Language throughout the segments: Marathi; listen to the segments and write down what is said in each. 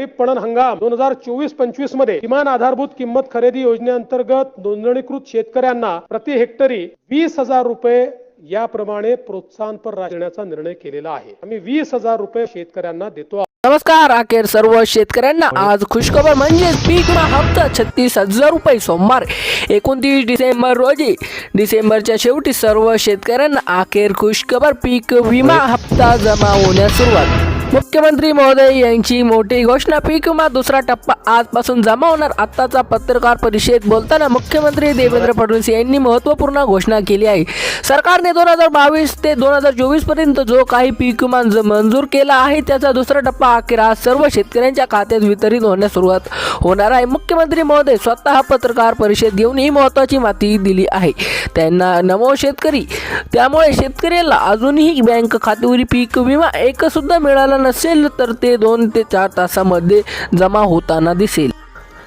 खरीप पणन हंगाम 2024-25 मध्ये किमान आधारभूत किंमत खरेदी योजनेअंतर्गत नोंदणीकृत शेतकऱ्यांना प्रति हेक्टरी 20,000 रुपये याप्रमाणे प्रोत्साहनपर राशी देण्याचा निर्णय केलेला आहे। आम्ही 20,000 रुपये शेतकऱ्यांना देतो। नमस्कार, अखेर सर्व शेतकऱ्यांना आज खुशखबर म्हणजे पीक विमा हप्ता 36,000 रुपये सोमवार 29 डिसेंबर रोजी डिसेंबरच्या शेवटी सर्व शेतकऱ्यांना अखेर खुशखबर पीक विमा हप्ता जमा होण्यास सुरुवात। मुख्यमंत्री महोदय यांची मोठी घोषणा, पीक विमा दुसरा टप्पा आजपासून जमा होणार। आताचा पत्रकार परिषदेत बोलताना मुख्यमंत्री देवेंद्र फडणवीस यांनी महत्त्वपूर्ण घोषणा केली आहे। सरकारने 2022 ते 2024 पर्यंत जो काही पीक विमा मंजूर केला आहे त्याचा दुसरा टप्पा अखेर आज सर्व शेतकऱ्यांच्या खात्यात वितरित होण्यास सुरुवात होणार आहे। मुख्यमंत्री महोदय स्वतः पत्रकार परिषद घेऊन ही महत्त्वाची माहिती दिली आहे। त्यांना नमो शेतकरी, त्यामुळे शेतकऱ्याला अजूनही बँक खात्यावर पीक विमा एक सुद्धा मिळाला नसेल तर ते 2 ते 4 तासामध्ये जमा होताना दिसेल।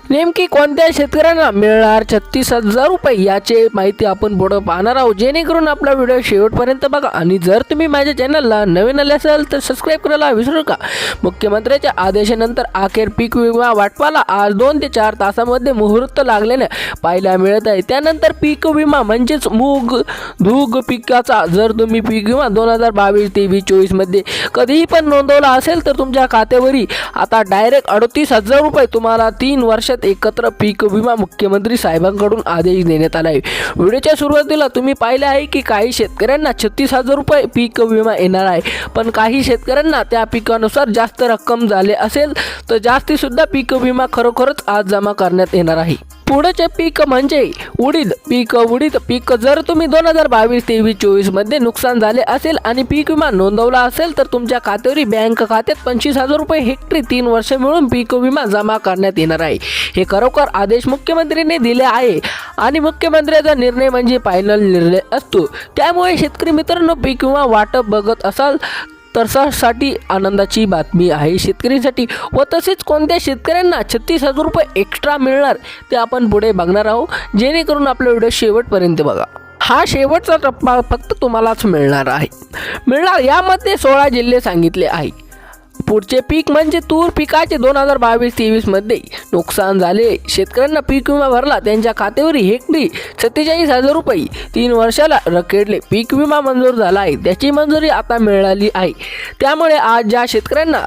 नेमकी कोणत्या शेतकऱ्यांना मिळणार 36,000 रुपये याची माहिती आपण पुढे पाहणार आहोत, जेणेकरून आपला व्हिडिओ शेवटपर्यंत बघा। आणि जर तुम्ही माझ्या चॅनलला नवीन आले असाल तर सबस्क्राईब करायला विसरू नका। मुख्यमंत्र्यांच्या आदेशानंतर अखेर पीक विमा वाटपाला आज 2 ते 4 तासामध्ये मुहूर्त लागल्याने पाहायला मिळत आहे। त्यानंतर पीक विमा म्हणजेच मूग धूग पिकाचा जर तुम्ही पीक विमा 2022-23-24 मध्ये कधीही पण नोंदवला असेल तर तुमच्या खात्यावरी आता डायरेक्ट 38,000 रुपये तुम्हाला 3 वर्षात एकत्र पीक विमा मुख्यमंत्री साहेबांकडून आदेश देण्यात आला आहे। व्हिडिओच्या सुरुवातीला तुम्ही पाहिले आहे की काही शेतकऱ्यांना 36,000 रुपये पीक विमा येणार आहे, पण काही शेतकऱ्यांना त्या पिकानुसार जास्त रक्कम झाले असेल तर जास्ती सुद्धा पीक विमा खरोखरच आज जमा करण्यात येणार आहे। पुढचे पीक म्हणजे उडीद पीक जर तुम्ही 2022-23-24 मध्ये नुकसान झाले असेल आणि पीक विमा नोंदवला असेल तर तुमच्या खात्यावरी बँक खात्यात 25,000 रुपये हेक्टरी 3 वर्ष मिळून पीक विमा जमा करण्यात येणार आहे। हे खरोखर आदेश मुख्यमंत्र्यांनी दिले आहे आणि मुख्यमंत्र्यांचा निर्णय म्हणजे फायनल निर्णय असतो। त्यामुळे शेतकरी मित्रांनो, पीक विमा वाटप बघत असाल तर साठी आनंदाची बातमी आहे शेतकऱ्यांसाठी। व तसेच कोणत्या शेतकऱ्यांना 36,000 रुपये एक्स्ट्रा मिळणार ते आपण पुढे बघणार आहोत, जेणेकरून आपला व्हिडिओ शेवटपर्यंत बघा। हा शेवटचा टप्पा फक्त तुम्हालाच मिळणार आहे। यामध्ये 16 जिल्हे सांगितले आहे। पुढचे पीक म्हणजे तूर पिकाचे 2022-23 मध्ये नुकसान झाले शेतकऱ्यांना पीक विमा भरला त्यांच्या खात्यावर हेक्टरी 47,000 रुपये 3 वर्षाला रखडले पीक विमा मंजूर झाला आहे, त्याची मंजुरी आता मिळाली आहे। त्यामुळे आज ज्या शेतकऱ्यांना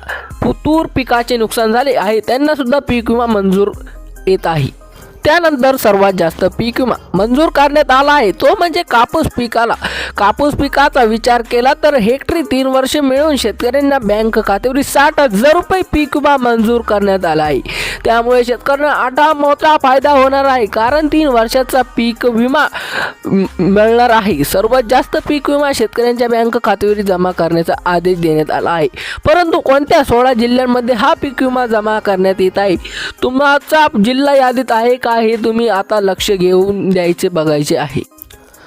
तूर पिकाचे नुकसान झाले आहे त्यांना सुद्धा पीक विमा मंजूर येत आहे। त्यानंतर सर्वात जास्त पीक विमा मंजूर करण्यात आला आहे तो म्हणजे कापूस पिकाचा विचार केला तर हेक्टरी 3 वर्ष मिळून शेतकऱ्यांना बँक खात्यावर 60,000 रुपये पीक विमा मंजूर करण्यात आला आहे। त्यामुळे शेतकऱ्यांना मोठा फायदा होणार आहे, कारण 3 वर्षाचा पीक विमा मिळणार आहे। सर्वात जास्त पीक विमा शेतकऱ्यांच्या बँक खात्यावर जमा करण्याचा आदेश देण्यात आला आहे। परंतु कोणत्या 16 जिल्ह्यांमध्ये हा पीक विमा जमा करण्यात येत आहे, तुमचा जिल्हा यादीत आहे का हे तुम्ही आता लक्ष घेऊन द्यायचे बघायचे आहे।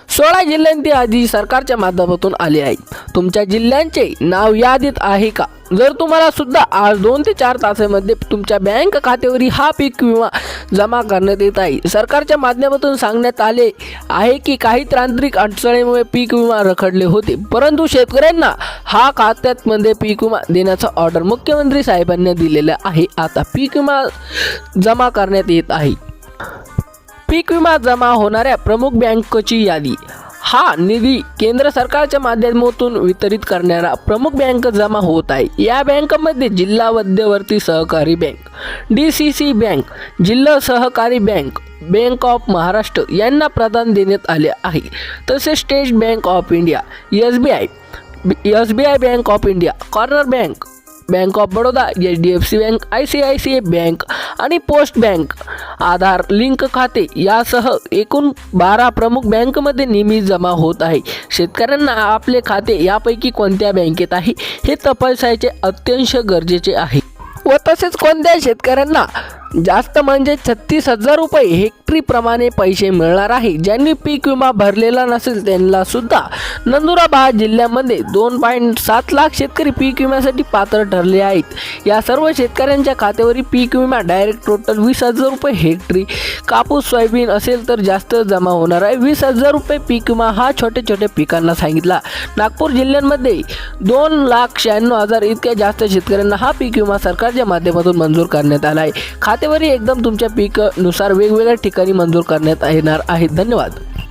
16 जिल्ह्यांची यादी सरकारच्या माध्यमातून आली आहे। तुमच्या जिल्ह्यांचे नाव यादीत आहे का? जर तुम्हाला सुद्धा आज 2 ते 4 तासामध्ये तुमच्या बँक खात्यावर हा पीक विमा जमा करण्यात येत आहे। सरकारच्या माध्यमातून सांगण्यात आले आहे की काही तांत्रिक अडचणीमुळे पीक विमा रखडले होते, परंतु शेतकऱ्यांना हा खात्यामध्ये पीक विमा देण्याचा ऑर्डर मुख्यमंत्री साहेबांनी दिलेला आहे। आता पीक विमा जमा करण्यात येत आहे। पीक विमा जमा होणाऱ्या प्रमुख बँकेची यादी, हा निधी केंद्र सरकारच्या माध्यमातून वितरित करणारा प्रमुख बँक जमा होत आहे। या बँकांमध्ये जिल्हा मध्यवर्ती सहकारी बँक, DCC बँक, जिल्हा सहकारी बँक, बँक ऑफ महाराष्ट्र यांना प्राधान्य देण्यात आले आहे। तसेच state bank of India, SBI bank of India, corner bank of Baroda, HDFC bank, ICICI bank आणि पोस्ट बँक, आधार लिंक खाते यासह एकूण 12 प्रमुख बँकेमध्ये नियमित जमा होत आहे। शेतकऱ्यांना आपले खाते यापैकी कोणत्या बँकेत आहे हे तपासायचे अत्यंत गरजेचे आहे। व तसेच कोणत्या शेतकऱ्यांना जास्त म्हणजे 36,000 रुपये हेक्टरी प्रमाणे पैसे मिळणार आहे. ज्यांनी पीक विमा भरलेला नसेल त्यांना सुद्धा नंदुरबार जिल्ह्यामध्ये 2.7 लाख शेतकरी पीक विम्यासाठी पात्र ठरले आहेत. या सर्व शेतकऱ्यांच्या खात्यावरील पीक विमा डायरेक्ट टोटल 20,000 रुपये हेक्टरी. कापूस सोयाबीन असेल तर जास्त जमा होणार आहे. 20,000 रुपये पीक विमा हा छोट्या पिकांना सांगितला. नागपूर जिल्ह्यामध्ये 2,96,000 इतक्या जास्त शेतकऱ्यांना हा पीक विमा सरकारच्या माध्यमातून मंजूर करण्यात आला आहे. खातेवारी एकदम तुमच्या पीक नुसार वेगवेगळ्या ठिकाणी मंजूर करण्यात येणार आहे. धन्यवाद.